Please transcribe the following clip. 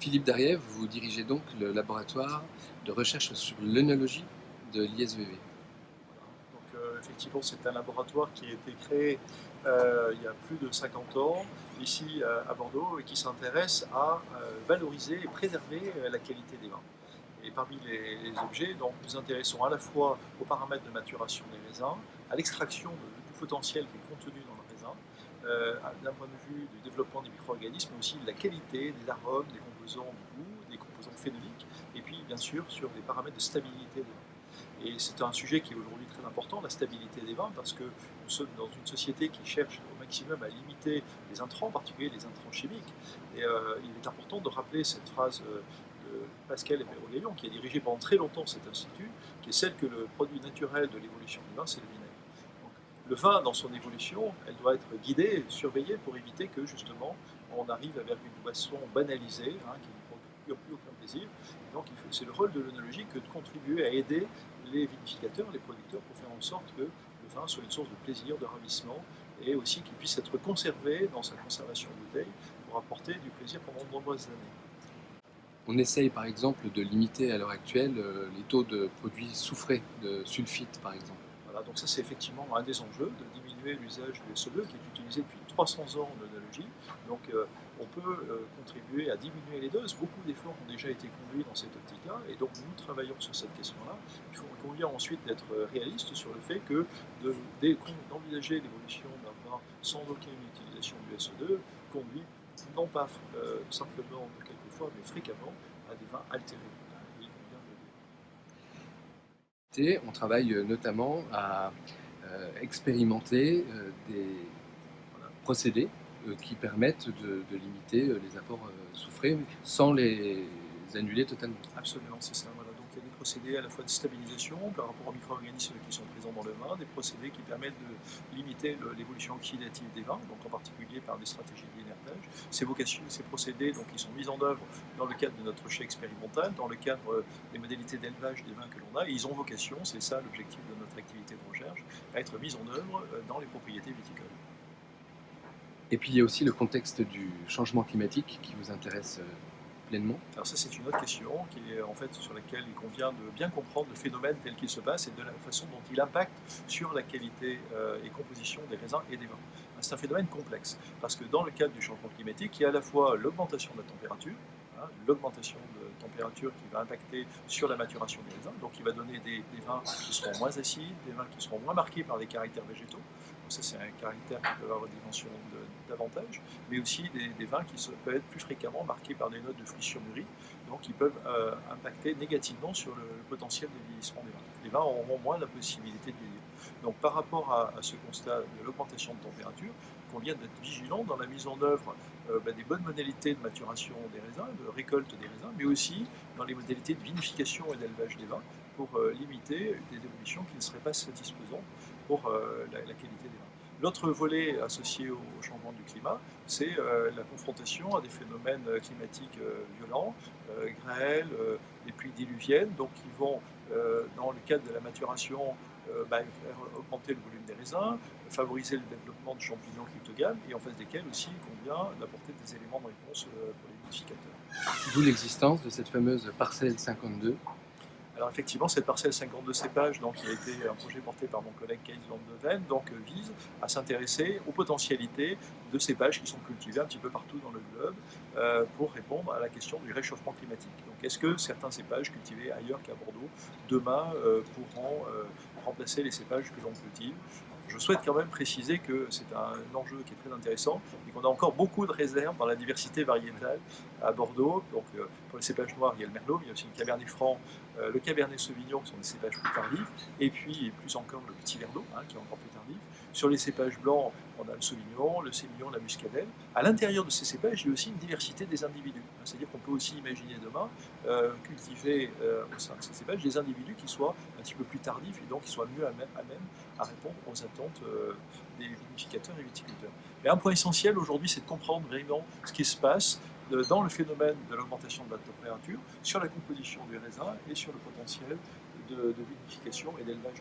Philippe Darrieux, vous dirigez donc le laboratoire de recherche sur l'œnologie de l'ISVV. Voilà. Donc, effectivement, c'est un laboratoire qui a été créé il y a plus de 50 ans, ici à Bordeaux, et qui s'intéresse à valoriser et préserver la qualité des vins. Et parmi les objets, donc, nous intéressons à la fois aux paramètres de maturation des raisins, à l'extraction du potentiel qui est contenu dans le raisin, d'un point de vue du développement des micro-organismes, mais aussi de la qualité des arômes, des composants du goût, des composants phénoliques, et puis bien sûr sur des paramètres de stabilité des vins. Et c'est un sujet qui est aujourd'hui très important, la stabilité des vins, parce que nous sommes dans une société qui cherche au maximum à limiter les intrants, en particulier les intrants chimiques. Et il est important de rappeler cette phrase de Pascal Hérault-Gaillon, qui a dirigé pendant très longtemps cet institut, qui est celle que le produit naturel de l'évolution du vin, c'est le vinaigre. Donc, le vin, dans son évolution, elle doit être guidée, surveillée pour éviter que justement on arrive vers une boisson banalisée, qui ne procure plus aucun plaisir. Donc c'est le rôle de l'œnologie que de contribuer à aider les vinificateurs, les producteurs, pour faire en sorte que le vin soit une source de plaisir, de ravissement, et aussi qu'il puisse être conservé dans sa conservation en bouteille pour apporter du plaisir pendant de nombreuses années. On essaye par exemple de limiter à l'heure actuelle les taux de produits soufrés, de sulfite par exemple. Voilà, donc ça c'est effectivement un des enjeux, de diminuer l'usage du SO2 qui est utilisé depuis 300 ans en œnologie. Donc on peut contribuer à diminuer les doses. Beaucoup d'efforts ont déjà été conduits dans cette optique-là, et donc nous travaillons sur cette question-là. Il convient ensuite d'être réaliste sur le fait que d'envisager l'évolution d'un vin sans aucune utilisation du SO2 conduit non pas simplement quelquefois, mais fréquemment à des vins altérés. Il convient de le dire. On travaille notamment à expérimenter des procédés qui permettent de limiter les apports soufrés sans les annuler totalement. Absolument, c'est ça. Voilà. Donc il y a des procédés à la fois de stabilisation par rapport aux micro-organismes qui sont présents dans le vin, des procédés qui permettent de limiter l'évolution oxydative des vins, donc en particulier par des stratégies d'inertage. Ces procédés donc, ils sont mis en œuvre dans le cadre de notre chai expérimental, dans le cadre des modalités d'élevage des vins que l'on a, et ils ont vocation, c'est ça l'objectif de notre activité de recherche, à être mis en œuvre dans les propriétés viticoles. Et puis il y a aussi le contexte du changement climatique qui vous intéresse pleinement. Alors ça, c'est une autre question qui est, en fait, sur laquelle il convient de bien comprendre le phénomène tel qu'il se passe et de la façon dont il impacte sur la qualité et composition des raisins et des vins. C'est un phénomène complexe parce que dans le cadre du changement climatique, il y a à la fois l'augmentation de la température, l'augmentation de température qui va impacter sur la maturation des raisins, donc il va donner des vins qui seront moins acides, des vins qui seront moins marqués par des caractères végétaux. Donc ça, c'est un caractère qui peut avoir une dimension d'avantage, mais aussi des vins qui peuvent être plus fréquemment marqués par des notes de fruits surmûris, donc qui peuvent impacter négativement sur le potentiel de vieillissement des vins. Les vins auront moins la possibilité de vieillir. Donc par rapport à ce constat de l'augmentation de température, il convient d'être vigilant dans la mise en œuvre des bonnes modalités de maturation des raisins, de récolte des raisins, mais aussi dans les modalités de vinification et d'élevage des vins pour limiter des évolutions qui ne seraient pas satisfaisantes pour la qualité des vins. L'autre volet associé au changement du climat, c'est la confrontation à des phénomènes climatiques violents, grêles, des pluies diluviennes, donc qui vont, dans le cadre de la maturation, faire augmenter le volume des raisins, favoriser le développement de champignons cryptogames, et en face desquels aussi il convient d'apporter des éléments de réponse pour les vinificateurs. D'où l'existence de cette fameuse parcelle 52. Alors effectivement, cette parcelle 52 cépages, donc, qui a été un projet porté par mon collègue Kees van de Ven, donc, vise à s'intéresser aux potentialités de cépages qui sont cultivés un petit peu partout dans le globe pour répondre à la question du réchauffement climatique. Donc est-ce que certains cépages cultivés ailleurs qu'à Bordeaux, demain, pourront remplacer les cépages que l'on cultive? Je souhaite quand même préciser que c'est un enjeu qui est très intéressant et qu'on a encore beaucoup de réserves dans la diversité variétale à Bordeaux. Donc, pour les cépages noirs, il y a le Merlot, mais il y a aussi le Cabernet Franc, le Cabernet Sauvignon, qui sont des cépages plus tardifs, et puis plus encore le Petit Verdot, qui est encore plus tardif. Sur les cépages blancs, on a le Sauvignon, le Sémillon, la Muscadelle. À l'intérieur de ces cépages, il y a aussi une diversité des individus. C'est-à-dire qu'on peut aussi imaginer demain cultiver au sein de ces cépages des individus qui soient un petit peu plus tardifs et donc qui soient mieux à même à répondre aux attentes des vinificateurs et viticulteurs. Mais un point essentiel aujourd'hui, c'est de comprendre vraiment ce qui se passe dans le phénomène de l'augmentation de la température, sur la composition du raisin et sur le potentiel de vinification et d'élevage.